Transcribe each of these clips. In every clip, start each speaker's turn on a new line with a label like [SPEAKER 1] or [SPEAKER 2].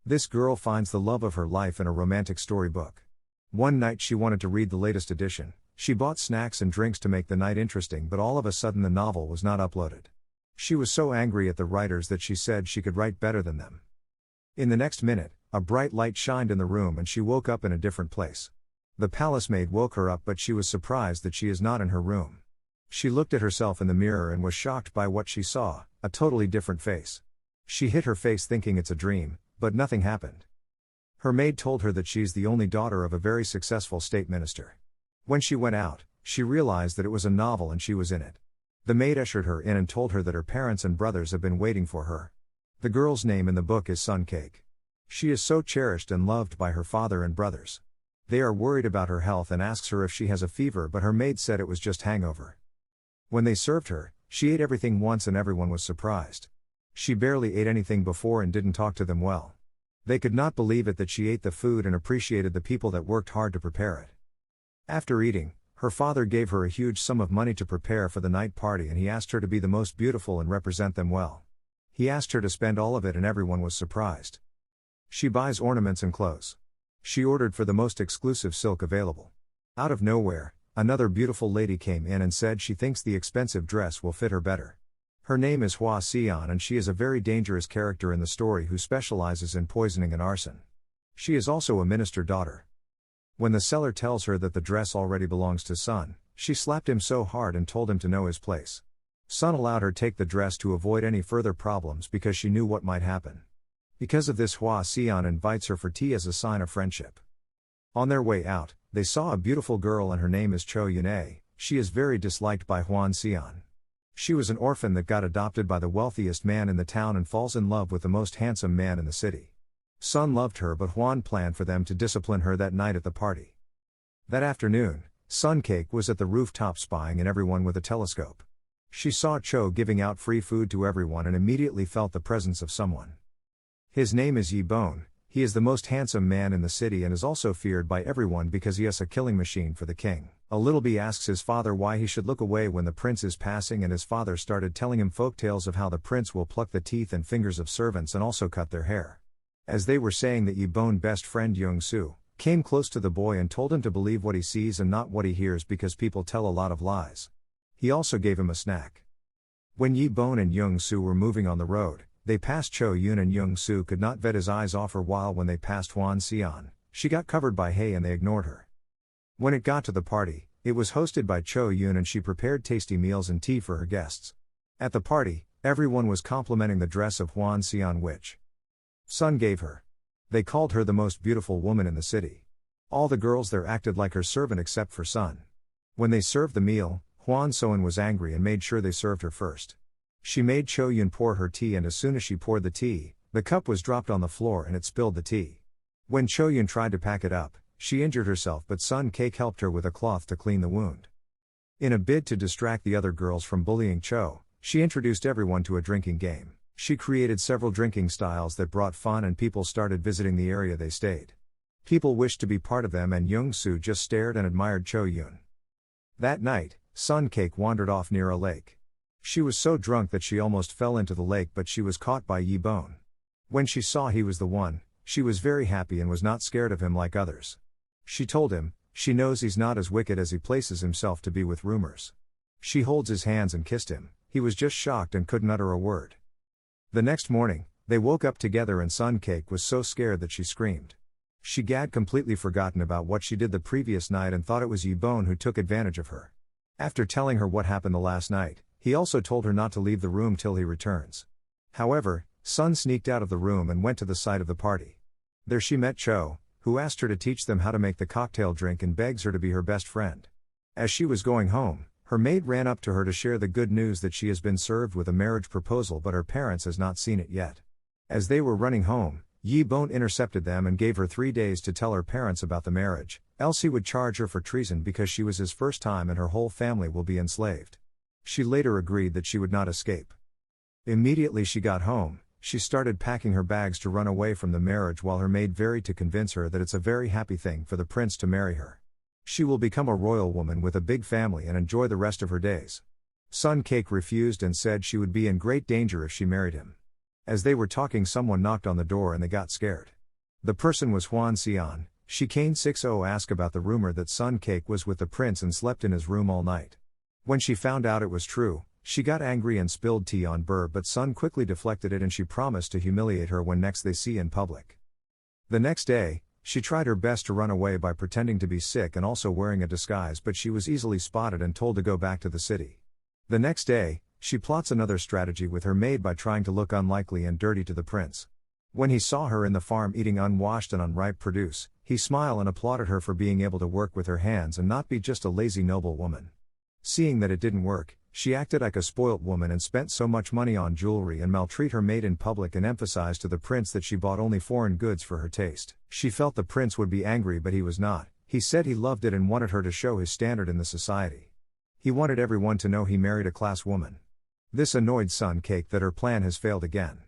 [SPEAKER 1] This girl finds the love of her life in a romantic storybook. One night she wanted to read the latest edition. She bought snacks and drinks to make the night interesting, but all of a sudden the novel was not uploaded. She was so angry at the writers that she said she could write better than them. In the next minute, a bright light shined in the room and she woke up in a different place. The palace maid woke her up, but she was surprised that she is not in her room. She looked at herself in the mirror and was shocked by what she saw, a totally different face. She hid her face thinking it's a dream, but nothing happened. Her maid told her that she's the only daughter of a very successful state minister. When she went out, she realized that it was a novel and she was in it. The maid ushered her in and told her that her parents and brothers have been waiting for her. The girl's name in the book is Suncake. She is so cherished and loved by her father and brothers. They are worried about her health and asks her if she has a fever, but her maid said it was just hangover. When they served her, she ate everything once and everyone was surprised. She barely ate anything before and didn't talk to them well. They could not believe it that she ate the food and appreciated the people that worked hard to prepare it. After eating, her father gave her a huge sum of money to prepare for the night party, and he asked her to be the most beautiful and represent them well. He asked her to spend all of it and everyone was surprised. She buys ornaments and clothes. She ordered for the most exclusive silk available. Out of nowhere, another beautiful lady came in and said she thinks the expensive dress will fit her better. Her name is Hua Xian and she is a very dangerous character in the story who specializes in poisoning and arson. She is also a minister daughter. When the seller tells her that the dress already belongs to Sun, she slapped him so hard and told him to know his place. Sun allowed her take the dress to avoid any further problems because she knew what might happen. Because of this, Hua Xian invites her for tea as a sign of friendship. On their way out, they saw a beautiful girl and her name is Cho Yunei. She is very disliked by Huan Xian. She was an orphan that got adopted by the wealthiest man in the town and falls in love with the most handsome man in the city. Sun loved her, but Huan planned for them to discipline her that night at the party. That afternoon, Suncake was at the rooftop spying and everyone with a telescope. She saw Cho giving out free food to everyone and immediately felt the presence of someone. His name is Yi Bone. He is the most handsome man in the city and is also feared by everyone because he has a killing machine for the king. A little bee asks his father why he should look away when the prince is passing, and his father started telling him folktales of how the prince will pluck the teeth and fingers of servants and also cut their hair. As they were saying that, Yi Bone's best friend Young Soo came close to the boy and told him to believe what he sees and not what he hears because people tell a lot of lies. He also gave him a snack. When Yi Bone and Young Soo were moving on the road, they passed Cho Yun and Young Soo could not vet his eyes off her, while when they passed Huan Xian, she got covered by hay and they ignored her. When it got to the party, it was hosted by Cho Yun and she prepared tasty meals and tea for her guests. At the party, everyone was complimenting the dress of Huan Xian which Sun gave her. They called her the most beautiful woman in the city. All the girls there acted like her servant except for Sun. When they served the meal, Huan Soen was angry and made sure they served her first. She made Cho Yun pour her tea, and as soon as she poured the tea, the cup was dropped on the floor and it spilled the tea. When Cho Yun tried to pack it up, she injured herself, but Sun Cake helped her with a cloth to clean the wound. In a bid to distract the other girls from bullying Cho, she introduced everyone to a drinking game. She created several drinking styles that brought fun and people started visiting the area they stayed. People wished to be part of them and Young Soo just stared and admired Cho Yun. That night, Sun Cake wandered off near a lake. She was so drunk that she almost fell into the lake, but she was caught by Yi Bone. When she saw he was the one, she was very happy and was not scared of him like others. She told him, she knows he's not as wicked as he places himself to be with rumors. She holds his hands and kissed him. He was just shocked and couldn't utter a word. The next morning, they woke up together and Sun Cake was so scared that she screamed. She had completely forgotten about what she did the previous night and thought it was Yi Bone who took advantage of her. After telling her what happened the last night, he also told her not to leave the room till he returns. However, Sun sneaked out of the room and went to the site of the party. There she met Cho, who asked her to teach them how to make the cocktail drink and begs her to be her best friend. As she was going home, her maid ran up to her to share the good news that she has been served with a marriage proposal, but her parents has not seen it yet. As they were running home, Yi Bone intercepted them and gave her 3 days to tell her parents about the marriage, else he would charge her for treason because she was his first time and her whole family will be enslaved. She later agreed that she would not escape. Immediately she got home, she started packing her bags to run away from the marriage while her maid varied to convince her that it's a very happy thing for the prince to marry her. She will become a royal woman with a big family and enjoy the rest of her days. Sun Cake refused and said she would be in great danger if she married him. As they were talking, someone knocked on the door and they got scared. The person was Huan Xian. Shikane 60 asked about the rumor that Sun Cake was with the prince and slept in his room all night. When she found out it was true, she got angry and spilled tea on Burr, but Sun quickly deflected it and she promised to humiliate her when next they see in public. The next day, she tried her best to run away by pretending to be sick and also wearing a disguise, but she was easily spotted and told to go back to the city. The next day, she plots another strategy with her maid by trying to look unlikely and dirty to the prince. When he saw her in the farm eating unwashed and unripe produce, he smiled and applauded her for being able to work with her hands and not be just a lazy noble woman. Seeing that it didn't work, she acted like a spoilt woman and spent so much money on jewelry and maltreat her maid in public and emphasized to the prince that she bought only foreign goods for her taste. She felt the prince would be angry, but he was not. He said he loved it and wanted her to show his standard in the society. He wanted everyone to know he married a class woman. This annoyed Sun Cake that her plan has failed again.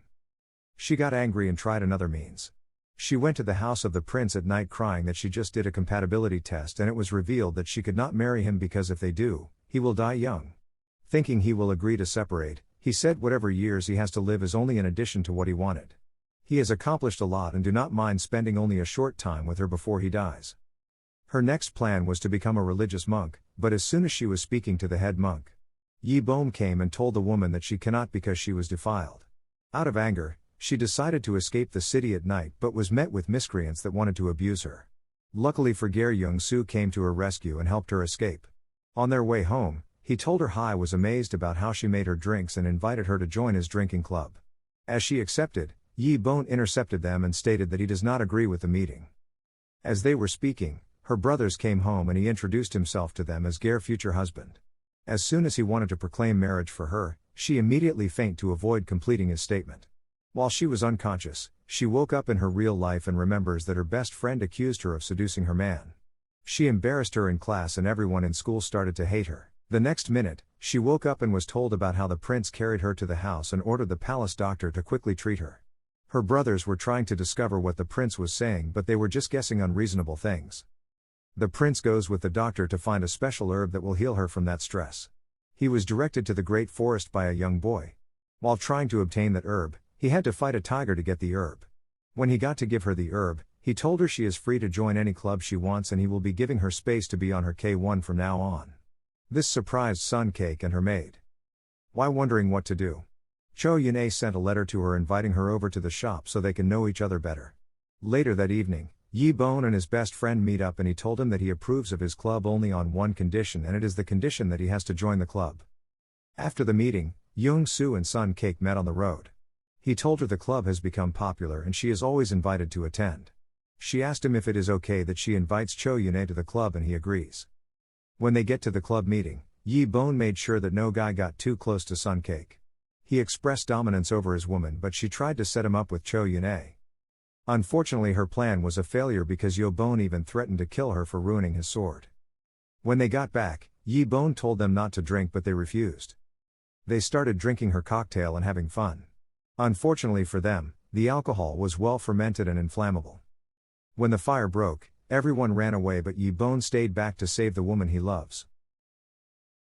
[SPEAKER 1] She got angry and tried another means. She went to the house of the prince at night crying that she just did a compatibility test and it was revealed that she could not marry him because if they do, he will die young. Thinking he will agree to separate, he said whatever years he has to live is only an addition to what he wanted. He has accomplished a lot and do not mind spending only a short time with her before he dies. Her next plan was to become a religious monk, but as soon as she was speaking to the head monk, Yi Bom came and told the woman that she cannot because she was defiled. Out of anger, she decided to escape the city at night but was met with miscreants that wanted to abuse her. Luckily for Ger Young-soo came to her rescue and helped her escape. On their way home, he told her Hai was amazed about how she made her drinks and invited her to join his drinking club. As she accepted, Yi Bone intercepted them and stated that he does not agree with the meeting. As they were speaking, her brothers came home and he introduced himself to them as Ger's future husband. As soon as he wanted to proclaim marriage for her, she immediately fainted to avoid completing his statement. While she was unconscious, she woke up in her real life and remembers that her best friend accused her of seducing her man. She embarrassed her in class and everyone in school started to hate her. The next minute, she woke up and was told about how the prince carried her to the house and ordered the palace doctor to quickly treat her. Her brothers were trying to discover what the prince was saying, but they were just guessing unreasonable things. The prince goes with the doctor to find a special herb that will heal her from that stress. He was directed to the great forest by a young boy. While trying to obtain that herb, he had to fight a tiger to get the herb. When he got to give her the herb, he told her she is free to join any club she wants and he will be giving her space to be on her K1 from now on. This surprised Sun Cake and her maid. While wondering what to do, Cho Yun-ae sent a letter to her inviting her over to the shop so they can know each other better. Later that evening, Yi Bone and his best friend meet up and he told him that he approves of his club only on one condition, and it is the condition that he has to join the club. After the meeting, Young-soo and Sun Cake met on the road. He told her the club has become popular and she is always invited to attend. She asked him if it is okay that she invites Cho Yun-ae to the club and he agrees. When they get to the club meeting, Yi Bone made sure that no guy got too close to Sun Cake. He expressed dominance over his woman but she tried to set him up with Cho Yun-ae. Unfortunately her plan was a failure because Yo Bone even threatened to kill her for ruining his sword. When they got back, Yi Bone told them not to drink but they refused. They started drinking her cocktail and having fun. Unfortunately for them, the alcohol was well fermented and inflammable. When the fire broke, everyone ran away but Yi Bone stayed back to save the woman he loves.